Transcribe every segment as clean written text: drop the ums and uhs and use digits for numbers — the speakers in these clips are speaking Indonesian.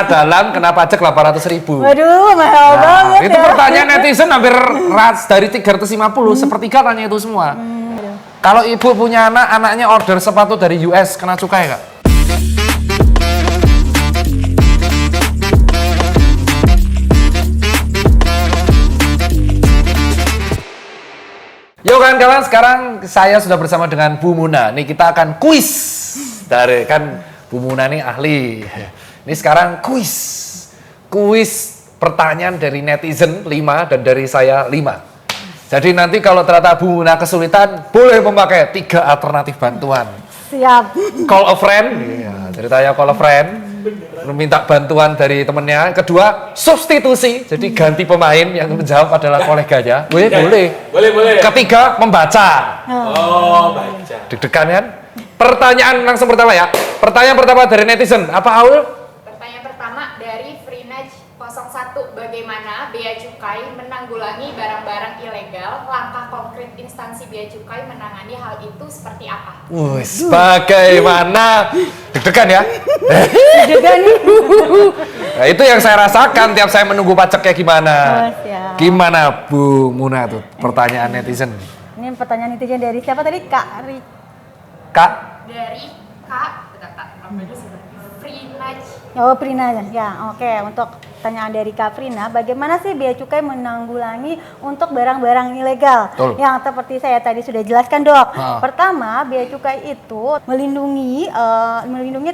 dalam kena pajak 800.000. Waduh, mahal banget itu ya. pertanyaan netizen hampir dari 350, sepertiga tanya itu semua. Kalau ibu punya anak, anaknya order sepatu dari US, kena cukai nggak? Yuk kawan-kawan, sekarang saya sudah bersama dengan Bu Muna. Nih kita akan kuis. Dari kan Bu Muna nih ahli. Ini sekarang kuis. Kuis pertanyaan dari netizen 5 dan dari saya 5. Jadi nanti kalau ternyata Bu Muna kesulitan, boleh memakai 3 alternatif bantuan. Siap. Call a friend, ya, ceritanya call a friend, meminta bantuan dari temennya. Kedua, substitusi, jadi ganti pemain yang menjawab adalah koleganya. Boleh. Ketiga, membaca. Oh, baca. Deg-degan kan? Pertanyaan langsung pertama ya. Pertanyaan pertama dari netizen, apa Aul? Pertanyaan pertama dari Freenage 01. Bagaimana Bea Cukai menanggulangi barang-barang ilegal? Langkah konkret instansi Bea Cukai menangani hal itu seperti apa? Wis, bagaimana? Deg-degan ya? Deg-degan nih. Nah, itu yang saya rasakan tiap saya menunggu pajaknya gimana. Oh, siap. Gimana Bu Muna tuh pertanyaan netizen? Ini pertanyaan netizen dari siapa tadi? Kak Kak? Dari Kak, apa itu sih? Freenage. Oh, Prina ya. Oke, untuk pertanyaan dari Kak Frina, bagaimana sih Bea Cukai menanggulangi untuk barang-barang ilegal? Betul. Yang seperti saya tadi sudah jelaskan, Dok. Ha. Pertama, Bea Cukai itu melindungi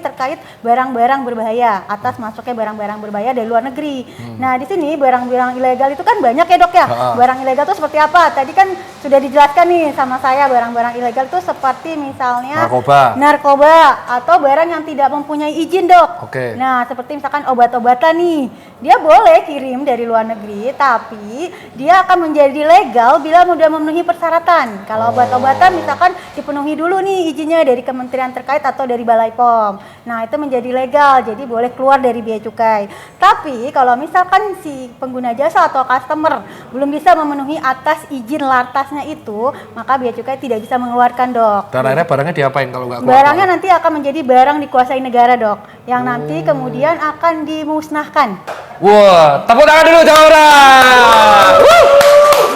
terkait barang-barang berbahaya atas masuknya barang-barang berbahaya dari luar negeri. Nah, di sini barang-barang ilegal itu kan banyak ya, Dok ya. Ha. Barang ilegal itu seperti apa? Tadi kan sudah dijelaskan nih sama saya, barang-barang ilegal itu seperti misalnya narkoba atau barang yang tidak mempunyai izin, Dok. Oke. Nah, seperti misalkan obat-obatan nih, dia boleh kirim dari luar negeri, tapi dia akan menjadi legal bila sudah memenuhi persyaratan. Kalau obat-obatan misalkan dipenuhi dulu nih izinnya dari kementerian terkait atau dari Balai POM. Nah, itu menjadi legal, jadi boleh keluar dari Bea Cukai. Tapi kalau misalkan si pengguna jasa atau customer belum bisa memenuhi atas izin lartasnya itu, maka Bea Cukai tidak bisa mengeluarkan, Dok. Dan akhirnya barangnya diapain kalau nggak keluar? Barangnya nanti akan menjadi barang dikuasai negara, Dok, yang nanti kemudian akan dimusnahkan. Wah, tepuk tangan dulu jangan orang.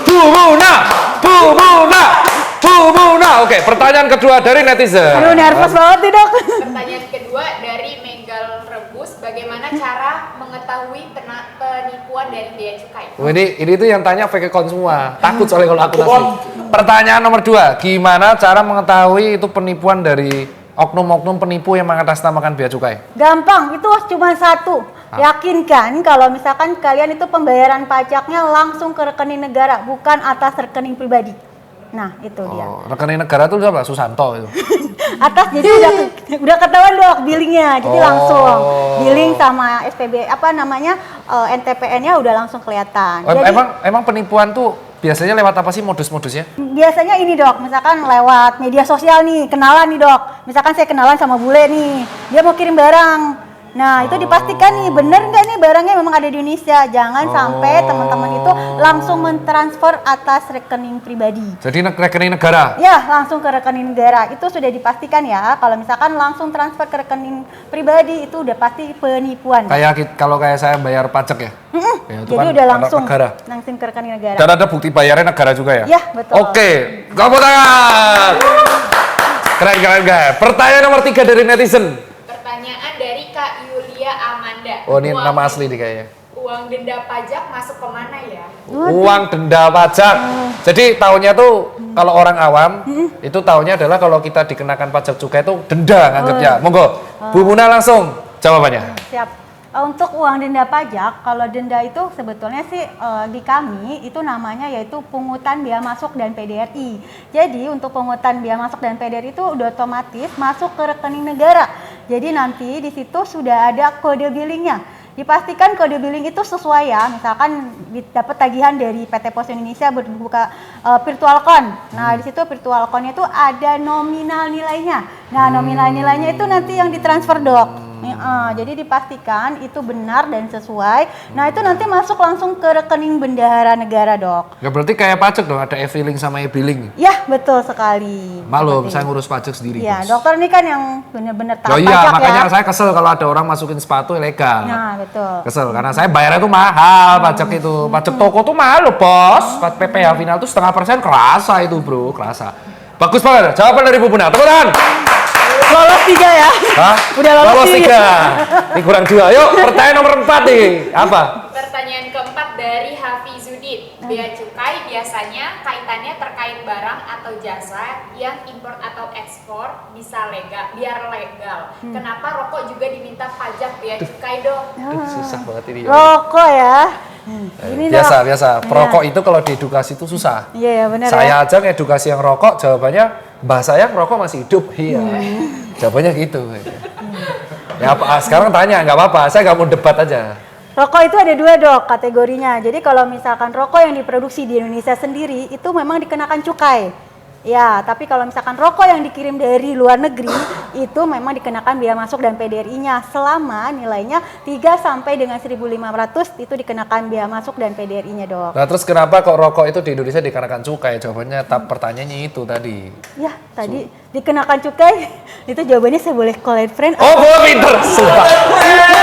Bu Muna. Oke, pertanyaan kedua dari netizen. Aduh, nervous banget nih, Dok. Pertanyaan kedua dari Megal Rebus. Bagaimana cara mengetahui penipuan dari Bea Cukai? Oh, ini tuh yang tanya fake account semua. Takut soalnya kalau aku ngasih. Pertanyaan nomor 2, gimana cara mengetahui itu penipuan dari oknum-oknum penipu yang mengatasnamakan Bea Cukai? Gampang, itu cuma satu. Yakinkan kalau misalkan kalian itu pembayaran pajaknya langsung ke rekening negara, bukan atas rekening pribadi. Nah, itu dia. Oh, rekening negara tuh apa? Susanto itu. Atas, jadi udah ketahuan, Dok, billingnya. Jadi langsung billing sama SPB NTPN-nya udah langsung kelihatan. Jadi, Emang penipuan tuh biasanya lewat apa sih modus-modusnya? biasanya ini, Dok, misalkan lewat media sosial nih, kenalan nih, Dok. Misalkan saya kenalan sama bule nih, dia mau kirim barang. Nah, itu dipastikan nih, bener nggak nih barangnya memang ada di Indonesia. Jangan sampai teman-teman itu langsung mentransfer atas rekening pribadi. Jadi rekening negara? Ya, langsung ke rekening negara. Itu sudah dipastikan ya. Kalau misalkan langsung transfer ke rekening pribadi, itu udah pasti penipuan. Kalau kayak saya bayar pajak ya? Ya, itu Jadi kan udah anak langsung negara. ke rekening negara. Dan ada bukti bayarnya negara juga ya? Ya, betul. Oke, tepuk tangan. Keren. Pertanyaan nomor 3 dari netizen. Pertanyaan dari Kak Yulia Amanda. Oh, ini nama asli nih kayaknya. Uang denda pajak masuk kemana ya? Uang denda pajak. Jadi tahunnya tuh kalau orang awam itu tahunnya adalah kalau kita dikenakan pajak cukai itu denda nganggapnya. Monggo, Bu Muna langsung jawabannya. Siap. Untuk uang denda pajak, kalau denda itu sebetulnya sih di kami itu namanya yaitu pungutan bea masuk dan PDRI. Jadi untuk pungutan bea masuk dan PDRI itu udah otomatis masuk ke rekening negara. Jadi nanti di situ sudah ada kode billingnya. Dipastikan kode billing itu sesuai ya. Misalkan dapat tagihan dari PT Pos Indonesia berbuka virtual account. Nah, di situ virtual account itu ada nominal nilainya. Nah, nominal nilainya itu nanti yang ditransfer, Dok. Jadi dipastikan itu benar dan sesuai. Nah itu nanti masuk langsung ke rekening bendahara negara, Dok. Ya berarti kayak pajak dong, ada e-filing sama e-billing. Ya betul sekali. Maklum, Seperti saya itu. ngurus pajak sendiri. Ya, Bos. dokter ini kan yang benar-benar taat Oh iya, pajak makanya ya. saya kesel kalau ada orang masukin sepatu ilegal. Nah, betul. Kesel, karena saya bayarnya tuh mahal pajak itu. Pajak toko tuh mahal loh, Bos. PPh final tuh 0,5% kerasa itu, Bro, kerasa. Bagus banget, jawaban dari Bu Buna. Tepuk tangan. Lolos 3 ya. Hah? Udah lolos 3. Ini kurang 2. Yuk, pertanyaan nomor 4 nih. Apa? Pertanyaan keempat dari Hafizudin. Bea cukai biasanya kaitannya terkait barang atau jasa yang impor atau ekspor bisa legal, biar legal. Kenapa rokok juga diminta pajak bea cukai, Dok? Susah banget ini. Rokok ya. Ini Biasa, Dok. biasa. Perokok itu kalau diedukasi itu susah. Iya, benar Saya ya. aja ngedukasi yang rokok, jawabannya mbah saya ngerokok masih hidup. Iya. Jawabannya gitu. Ya apa, sekarang tanya, nggak apa-apa. Saya nggak mau debat aja. Rokok itu ada 2, Dok, kategorinya. Jadi kalau misalkan rokok yang diproduksi di Indonesia sendiri itu memang dikenakan cukai. Ya, tapi kalau misalkan rokok yang dikirim dari luar negeri itu memang dikenakan bea masuk dan PDRI-nya selama nilainya 3 sampai dengan 1.500 itu dikenakan bea masuk dan PDRI-nya, Dok. Nah terus kenapa kok rokok itu di Indonesia dikenakan cukai? Jawabannya pertanyaannya itu tadi. Ya, tadi dikenakan cukai itu jawabannya saya boleh call friend. Oh, gue pinter, sumpah.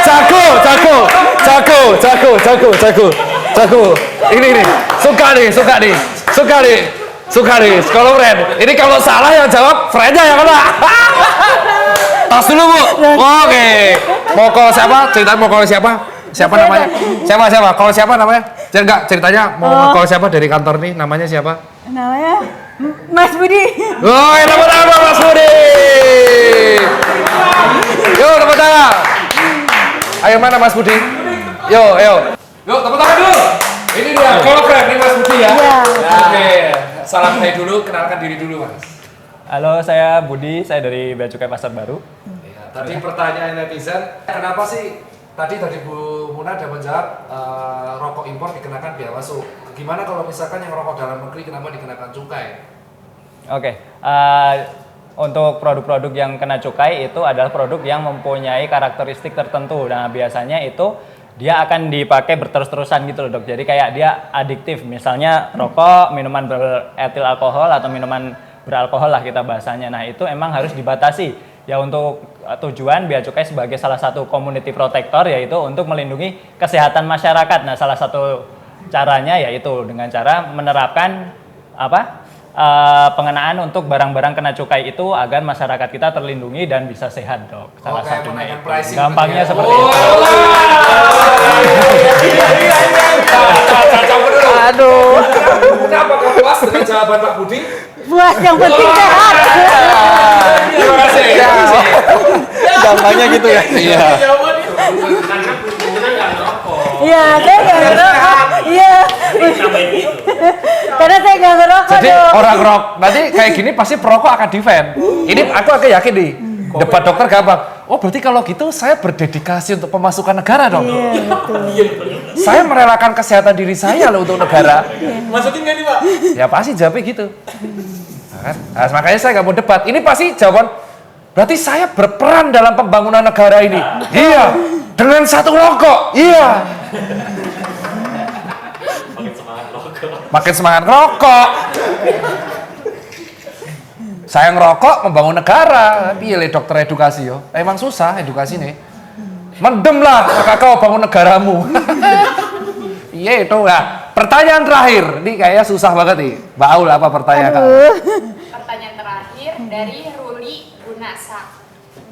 Jago. Ini, suka nih, kalau friend. Ini kalau salah yang jawab friendnya yang kena. Tas dulu, Bu. Oke. Mau call siapa? Ceritain mau call siapa? Siapa namanya? Siapa? Call siapa namanya? Enggak, ceritanya mau call siapa dari kantor nih? Namanya siapa? Namanya Mas Budi. Oh, tepuk tangan Mas Budi. Yuk, tepuk tangan. Ayo mana Mas Budi? Yuk, tepuk tangan dulu. Ini dia, call friend nih Mas Budi ya. Iya. Oke, salam saya dulu, kenalkan diri dulu Mas. Halo, saya Budi, saya dari Bea Cukai Pasar Baru. Ya, tadi pertanyaan netizen, kenapa sih tadi Bu Muna udah menjawab rokok impor dikenakan bea masuk. Gimana kalau misalkan yang rokok dalam negeri kenapa dikenakan cukai? Oke, untuk produk-produk yang kena cukai itu adalah produk yang mempunyai karakteristik tertentu. Nah, biasanya itu dia akan dipakai berterus-terusan gitu loh, Dok. Jadi kayak dia adiktif, misalnya rokok, minuman beretil alkohol atau minuman beralkohol lah kita bahasanya. Nah, itu emang harus dibatasi. Ya untuk tujuan bea cukai sebagai salah satu community protector, yaitu untuk melindungi kesehatan masyarakat. Nah, salah satu caranya yaitu dengan cara menerapkan pengenaan untuk barang-barang kena cukai itu agar masyarakat kita terlindungi dan bisa sehat, Dok. Salah Kayak satunya menaikkan itu. pricing Gampangnya gitu ya. seperti itu. Aduh. Kenapa kamu puas dengan jawaban Pak Budi? Puas, yang penting sehat. Terima kasih. Gampangnya gitu ya. Iya. Iya, saya nggak ngerokok. Iya. Karena saya nggak ngerokok, Jadi Dok. orang rock nanti kayak gini pasti perokok akan defend. Ini aku agak yakin nih. Debat dokter gampang. Oh berarti kalau gitu saya berdedikasi untuk pemasukan negara dong. Iya, betul. Saya merelakan kesehatan diri saya loh untuk negara. Masukin nggak nih, Pak? Ya pasti jawabnya gitu. Nah, kan? Nah, makanya saya nggak mau debat. Ini pasti jawaban. Berarti saya berperan dalam pembangunan negara ini. Iya. Dengan satu rokok. Iya. Makin semangat rokok. Saya ngerokok membangun negara. Piye le dokter edukasi yo. Emang susah edukasi nih. Mendem lah maka kau bangun negaramu. Iya itu ya. Pertanyaan terakhir. Ini kayaknya susah banget nih. Mbak Aul apa pertanyaan kamu? Pertanyaan terakhir dari Ruli Gunasa.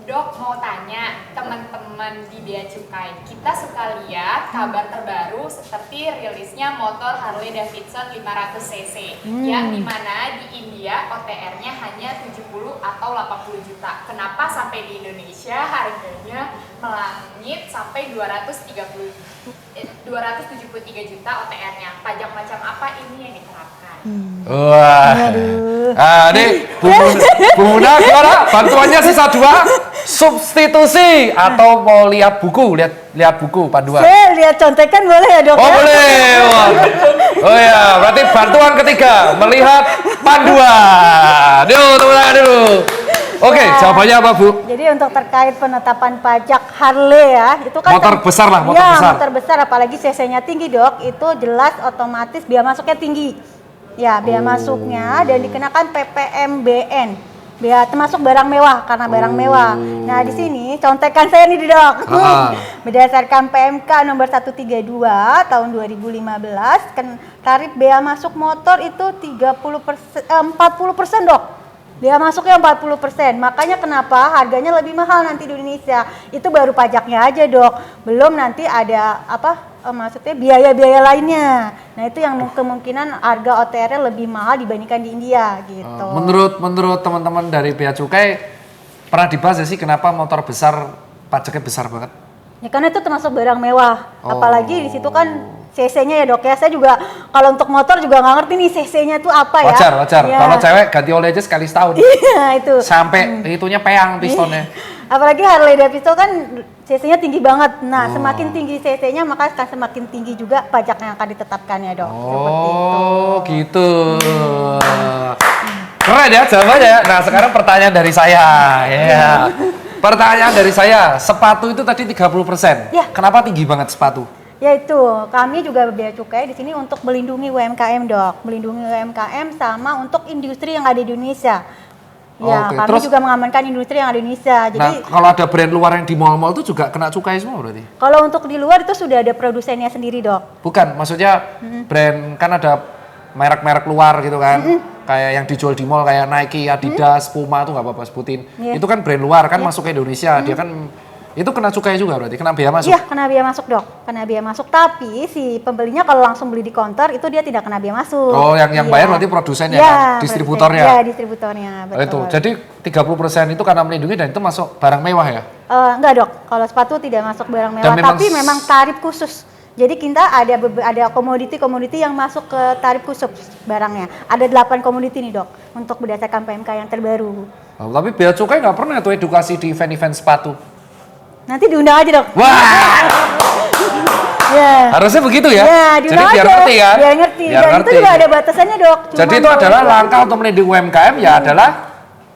Dok mau tanya teman-teman di Bea Cukai, kita suka lihat kabar terbaru seperti rilisnya motor Harley Davidson 500cc yang dimana di India OTR-nya hanya 70 atau 80 juta. Kenapa sampai di Indonesia harganya melangit sampai 273 juta OTR-nya? Pajak macam apa ini yang diterapkan? Wah. Ini Bu Muna gimana? Bantuannya sisa 2. Substitusi atau mau lihat buku, lihat buku panduan. Saya lihat contekan boleh ya, Dok? Oh ya? boleh. Wah. Oh ya, berarti bantuan ketiga melihat panduan. Yuk, tepuk tangan dulu. Oke, Ya. jawabannya apa, Bu? Jadi untuk terkait penetapan pajak Harley ya, itu kan Motor besar lah, motor ya, besar. motor besar apalagi cc-nya tinggi, Dok. Itu jelas otomatis biaya masuknya tinggi. Ya, biaya masuknya dan dikenakan PPMBN. Biaya termasuk barang mewah karena barang mewah. Nah, di sini contekan saya nih, Dok. Berdasarkan PMK nomor 132 tahun 2015, tarif bea masuk motor itu 40%, Dok. Biaya masuknya 40%, makanya kenapa harganya lebih mahal nanti di Indonesia. Itu baru pajaknya aja, Dok. Belum nanti ada maksudnya biaya-biaya lainnya. Nah, itu yang kemungkinan harga OTR lebih mahal dibandingkan di India gitu. Menurut teman-teman dari Bea Cukai pernah dibahas sih kenapa motor besar pajaknya besar banget? Ya karena itu termasuk barang mewah. Apalagi di situ kan CC-nya ya, Dok ya. Saya juga kalau untuk motor juga nggak ngerti nih CC-nya itu apa ya. Wajar. Ya. Kalau cewek ganti oli aja sekali setahun. Iya, itu. Sampai itunya peang pistonnya. Apalagi Harley Davidson kan CC-nya tinggi banget. Nah, semakin tinggi CC-nya maka akan semakin tinggi juga pajak yang akan ditetapkan ya, Dok. Seperti itu. Oh, gitu. Keren ya jawabannya ya. Nah, sekarang pertanyaan dari saya. Ya. Pertanyaan dari saya, sepatu itu tadi 30%. Ya. Kenapa tinggi banget sepatu? Yaitu kami juga Bea Cukai di sini untuk melindungi UMKM, Dok. Melindungi UMKM sama untuk industri yang ada di Indonesia. Ya, Oke, kami terus- juga mengamankan industri yang ada di Indonesia. Jadi Nah, kalau ada brand luar yang di mall-mall itu juga kena cukai semua berarti? kalau untuk di luar itu sudah ada produsennya sendiri, Dok. Bukan, maksudnya brand kan ada merek-merek luar gitu kan. Kayak yang dijual di mall kayak Nike, Adidas, Puma tuh nggak apa-apa sebutin. Iya. Itu kan brand luar kan masuk ke Indonesia. Dia kan itu kena cukai juga berarti, kena bea masuk. Iya, kena biaya masuk, Dok. Kena biaya masuk, tapi si pembelinya kalau langsung beli di counter itu dia tidak kena biaya masuk. Oh, yang Iya. bayar berarti produsennya Iya, kan, distributornya. Iya, distributornya, Oh, betul. itu. Jadi 30% itu karena melindungi dan itu masuk barang mewah ya. Enggak, Dok. Kalau sepatu tidak masuk barang mewah, memang tapi memang tarif khusus. Jadi kita ada komoditi-komoditi yang masuk ke tarif khusus barangnya. Ada 8 komoditi nih, Dok, untuk berdasarkan PMK yang terbaru. Oh, tapi bea cukai nggak pernah tuh edukasi di event-event sepatu. Nanti diundang aja, Dok. Wah, Ya. harusnya begitu ya. Ya, Jadi diundang biar aja. ngerti kan. Biar ngerti. Biar Dan ngerti. itu juga ada batasannya, Dok. Jadi itu Cuman adalah kalau- langkah untuk melindungi UMKM ya adalah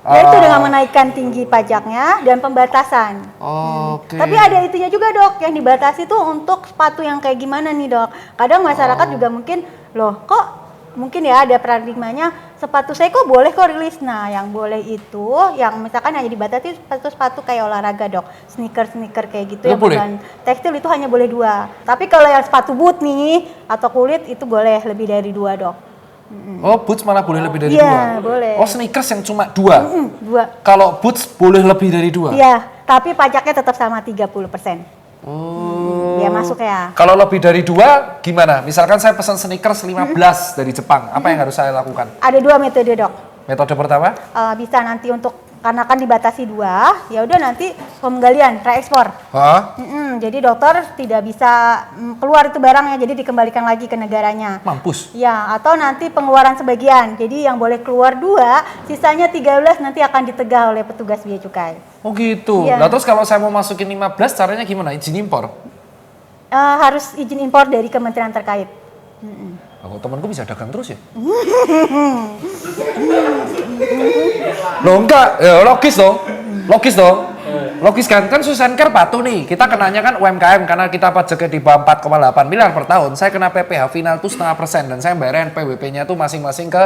Yaitu dengan menaikkan tinggi pajaknya dan pembatasan. Oke. Tapi ada itunya juga, Dok, yang dibatasi tuh untuk sepatu yang kayak gimana nih, Dok. Kadang masyarakat juga mungkin, loh kok mungkin ya ada paradigmanya sepatu saya kok boleh kok rilis. Nah, yang boleh itu yang misalkan hanya dibatasi sepatu-sepatu kayak olahraga, Dok. Sneaker kayak gitu Itu yang boleh? berbahan tekstil itu hanya boleh 2. Tapi kalau yang sepatu boot nih atau kulit itu boleh lebih dari 2, Dok. Oh, boots malah boleh lebih dari Iya, 2. boleh. Oh, sneakers yang cuma 2. 2. Kalau boots boleh lebih dari 2. Iya, tapi pajaknya tetap sama 30%. Oh. Biaya masuk ya. Kalau lebih dari 2 gimana? Misalkan saya pesan sneakers 15 dari Jepang, apa yang harus saya lakukan? Ada 2 metode, Dok. Metode pertama? Bisa nanti untuk karena kan dibatasi 2, ya udah nanti penggalian reekspor. Hah? Jadi dokter tidak bisa keluar itu barangnya, jadi dikembalikan lagi ke negaranya. Mampus. Ya, atau nanti pengeluaran sebagian. Jadi yang boleh keluar 2, sisanya 13 nanti akan ditegah oleh petugas bea cukai. Oh gitu. Iya. Nah terus kalau saya mau masukin 15 caranya gimana? Izin impor? Harus izin impor dari kementerian terkait. Aku temanku bisa dagang terus ya? Loh enggak, ya logis dong. Logis kan Susanker patuh nih. Kita kenanya kan UMKM karena kita pajaknya di bawah 4,8 miliar per tahun. Saya kena PPh final tuh 0,5% dan saya bayar NPWP-nya tuh masing-masing ke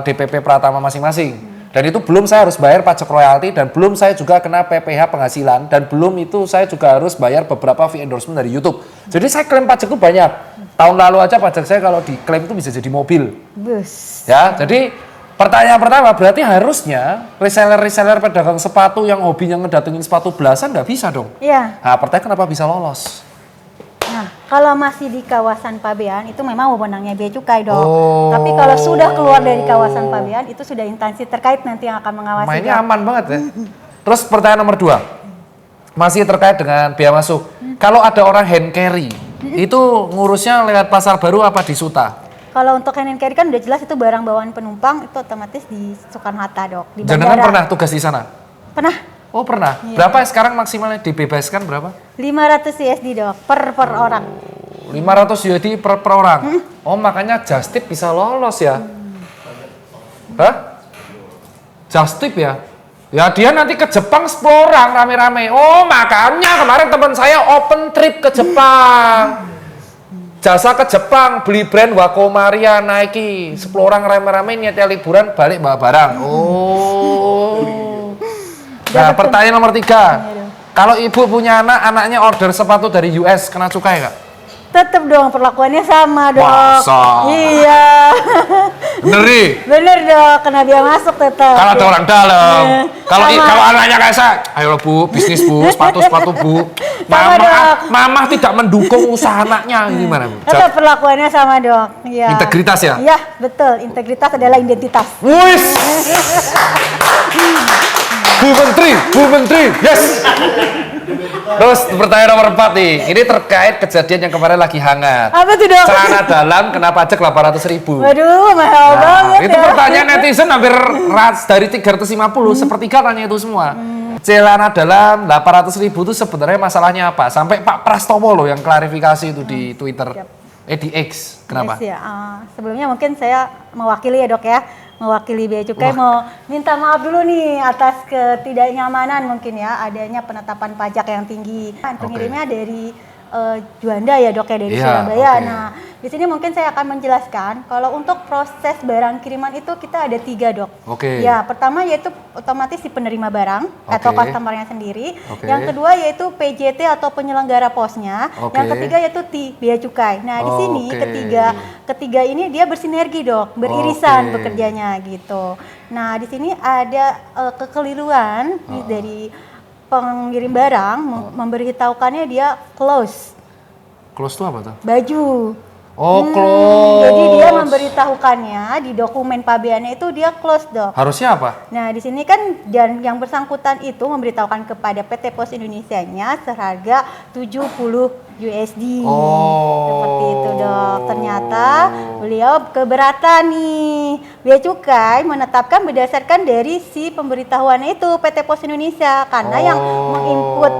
DPP Pratama masing-masing. Dan itu belum saya harus bayar pajak royalti dan belum saya juga kena PPh penghasilan dan belum itu saya juga harus bayar beberapa fee endorsement dari YouTube. Jadi saya klaim pajak itu banyak. Tahun lalu aja pajak saya kalau diklaim itu bisa jadi mobil. Bus. Ya, jadi pertanyaan pertama berarti harusnya reseller pedagang sepatu yang hobinya ngedatengin sepatu belasan nggak bisa dong. Iya. Nah, pertanyaan kenapa bisa lolos? Nah, kalau masih di kawasan pabean itu memang wewenangnya bea cukai, Dok. Oh. Tapi kalau sudah keluar dari kawasan pabean itu sudah instansi terkait nanti yang akan mengawasi. Mainnya Dok. aman banget ya. Terus pertanyaan nomor 2. Masih terkait dengan biaya masuk. Kalau ada orang hand carry, itu ngurusnya lewat pasar baru apa di Suta? Kalau untuk hand and carry kan udah jelas itu barang bawaan penumpang itu otomatis di Soekarno-Hatta, Dok. Di Jangan bandara. pernah tugas di sana? Pernah. Oh pernah. Iya. Berapa sekarang maksimalnya dibebaskan berapa? 500 USD, Dok, per orang. 500 USD per orang. Oh makanya Just Tip bisa lolos ya? Hah? Just Tip ya? Ya dia nanti ke Jepang 10 orang rame-rame. Oh makanya kemarin teman saya open trip ke Jepang. Jasa ke Jepang, beli brand Wako Maria, Nike. 10 orang rame-rame niatnya liburan, balik bawa barang. Oh. Nah pertanyaan nomor 3. Kalau ibu punya anak, anaknya order sepatu dari US, kena cukai nggak? Tetep dong, perlakuannya sama dok. Masa? Iya. Bener. Bener dok, kena biaya masuk tetep. Kalau ada orang dalam, kalau Sama. kalau anaknya kayak saya, ayo bu, bisnis bu, sepatu bu. Sama, dok. Mama tidak mendukung usaha anaknya, gimana bu? Tetep perlakuannya sama dok. Iya. Integritas ya? Iya betul, integritas adalah identitas. Wis. Bu Menteri, yes. Terus pertanyaan nomor 4 nih, ini terkait kejadian yang kemarin lagi hangat. Apa tuh dok? Celana dalam kena pajak 800.000. Waduh, mahal banget Itu ya. pertanyaan netizen hampir dari 350, sepertiga tanya itu semua. Celana dalam 800.000 itu sebenarnya masalahnya apa? Sampai Pak Prastowo loh yang klarifikasi itu di Twitter. Di X. Kenapa? Yes, ya. Sebelumnya mungkin saya mewakili ya dok ya. Mewakili Bea Cukai mau minta maaf dulu nih atas ketidaknyamanan mungkin ya adanya penetapan pajak yang tinggi. Pengirimnya dari Juanda ya dok ya dari Surabaya. Okay. Nah di sini mungkin saya akan menjelaskan kalau untuk proses barang kiriman itu kita ada 3 dok. Oke. Ya pertama yaitu otomatis si penerima barang atau Oke. customernya sendiri. Oke. Yang kedua yaitu PJT atau penyelenggara posnya. Oke. Yang ketiga yaitu Bea Cukai. Nah di sini Oke. ketiga ini dia bersinergi dok, beririsan Oke. bekerjanya gitu. Nah di sini ada kekeliruan dari pengirim barang memberitahukannya dia close Close itu apa tuh? baju. Oh, close. Jadi dia memberitahukannya di dokumen pabeannya itu dia close dok. Harusnya apa? Nah di sini kan dan yang bersangkutan itu memberitahukan kepada PT Pos Indonesia-nya seharga 70 USD. Seperti itu dok. Ternyata beliau keberatan nih. Bea Cukai menetapkan berdasarkan dari si pemberitahuan itu PT Pos Indonesia karena yang menginput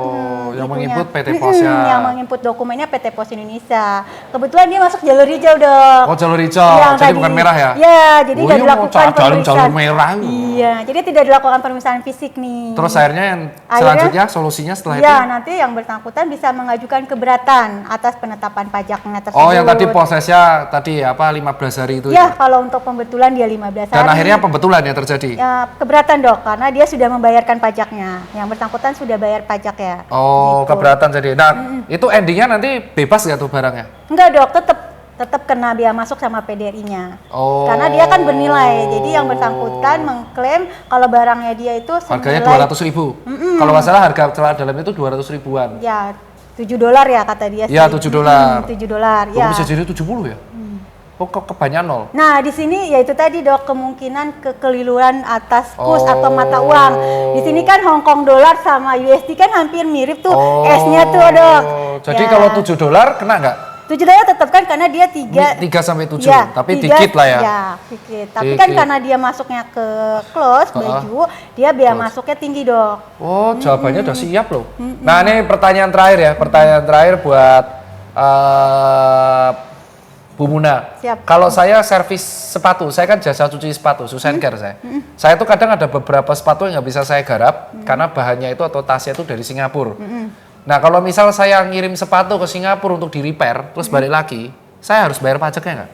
yang itunya. menginput PT Pos ya. Yang menginput dokumennya PT Pos Indonesia. Kebetulan dia masuk jalur hijau dok. Oh jalur hijau, Yang jadi tadi- bukan merah ya? Ya, jadi Oh, nggak iya, dilakukan mau jalur pemeriksaan. merah. Iya, jadi tidak dilakukan pemeriksaan fisik nih. Terus akhirnya yang Akhirnya- selanjutnya solusinya setelah itu? Ya, nanti yang bersangkutan bisa mengajukan keberatan atas penetapan pajaknya tersebut. Oh yang tadi prosesnya tadi apa 15 hari itu Ya, kalau untuk pembetulan dia 15 hari. Dan akhirnya pembetulan ya terjadi? Ya, keberatan dok, karena dia sudah membayarkan pajaknya. Yang bersangkutan sudah bayar pajak ya. Oh Gitu. keberatan jadi. Nah itu endingnya nanti bebas nggak tuh barangnya? Enggak dok, tetap kena biaya masuk sama PDRI-nya. Oh. Karena dia kan bernilai. Jadi yang bersangkutan mengklaim kalau barangnya dia itu Harganya senilai 200.000. Kalau nggak salah harga celana dalam itu 200 ribuan. ya $7 ya kata dia sih. Ya, $7. $7 Oh, ya. bisa jadi 70 ya? Oh kebanyakan nol. Nah, di sini yaitu tadi dok kemungkinan kekeliruan atas kurs Oh. atau mata uang. Di sini kan Hong Kong dolar sama USD kan hampir mirip tuh. Oh. S-nya tuh dok. Jadi Ya. kalau $7 kena nggak? $7 tetap kan karena dia 3 sampai 7, tapi dikit lah ya. Ya, dikit. Tapi kan Dikit. karena dia masuknya ke close baju, dia biaya masuknya tinggi dok. Oh, jawabannya udah siap loh. Nah, ini pertanyaan terakhir ya. Pertanyaan terakhir buat Bu Muna. Siap. Kalau saya servis sepatu, saya kan jasa cuci sepatu, Susan Care saya. Saya tuh kadang ada beberapa sepatu yang nggak bisa saya garap karena bahannya itu atau tasnya itu dari Singapura. Nah, kalau misal saya ngirim sepatu ke Singapura untuk di repair, terus balik lagi, saya harus bayar pajaknya nggak?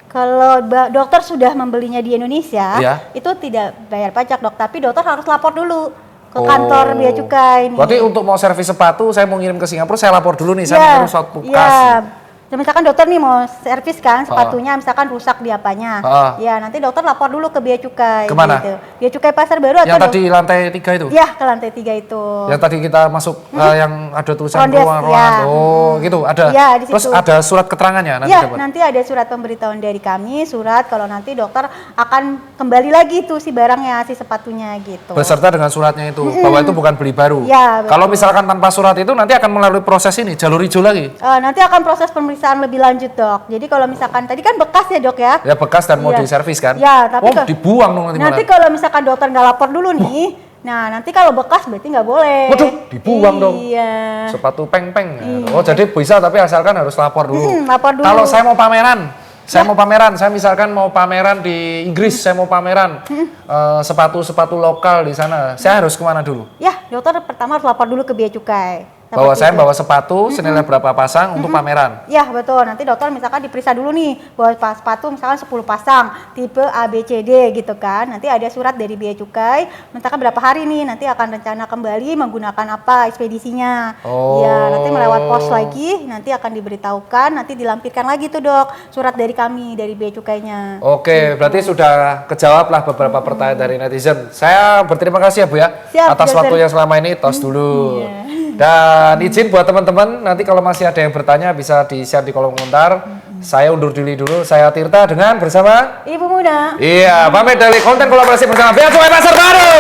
Kalau dokter sudah membelinya di Indonesia, Iya. itu tidak bayar pajak dok, tapi dokter harus lapor dulu ke kantor Bea Cukai. Nih. Berarti untuk mau servis sepatu, saya mau ngirim ke Singapura, saya lapor dulu nih, saya mau ngirim suatu ya. kas. Misalkan dokter nih mau servis kan sepatunya, misalkan rusak di apanya, ya nanti dokter lapor dulu ke Bea Cukai. Kemana? Gitu. Bea Cukai Pasar Baru Yang atau tadi lantai 3 itu? Ya ke lantai 3 itu. Yang tadi kita masuk yang ada tulisan Rondes, ruangan. ya. Oh, gitu. Ada. Ya, di Terus situ. ada surat keterangannya nanti Ya, dapat. nanti ada surat pemberitahuan dari kami, surat kalau nanti dokter akan kembali lagi tuh si barangnya, si sepatunya gitu. Beserta dengan suratnya itu bahwa itu bukan beli baru. Ya, betul. Kalau misalkan tanpa surat itu nanti akan melalui proses ini jalur hijau lagi. Nanti akan proses pemeriksaan lebih lanjut dok. Jadi kalau misalkan tadi kan bekas ya dok ya. Ya bekas dan mau Iya. diservis kan? Ya, tapi oh, dibuang dong nanti Nanti malah. kalau misalkan dokter nggak lapor dulu nih, nah nanti kalau bekas berarti nggak boleh. Waduh, dibuang dong. Iya. Sepatu peng-peng. Oh, jadi bisa tapi asalkan harus lapor dulu. Lapor dulu. Kalau saya mau pameran, Saya mau pameran, saya misalkan mau pameran di Inggris, saya mau pameran sepatu-sepatu lokal di sana. Saya harus kemana dulu? Ya, dokter pertama harus lapor dulu ke Bea Cukai. Bahwa Seperti saya itu. bawa sepatu senilai berapa pasang untuk pameran. Ya betul, nanti dokter misalkan diperiksa dulu nih bahwa sepatu misalkan 10 pasang tipe A, B, C, D gitu kan. Nanti ada surat dari Bea Cukai, misalkan berapa hari nih nanti akan rencana kembali menggunakan apa ekspedisinya. Oh. Ya nanti melewat pos lagi, nanti akan diberitahukan, nanti dilampirkan lagi tuh dok surat dari kami dari Bea Cukainya. Oke, berarti sudah kejawab lah beberapa pertanyaan dari netizen. Saya berterima kasih ya Bu ya Siap, atas dokter. waktu yang selama ini. Tos dulu. Iya. Dan izin buat teman-teman, nanti kalau masih ada yang bertanya bisa di-share di kolom komentar. Saya undur diri dulu, saya Tirta dengan bersama Ibu Muda. Iya, pamit dari konten kolaborasi bersama Bea Cukai Pasar Baru.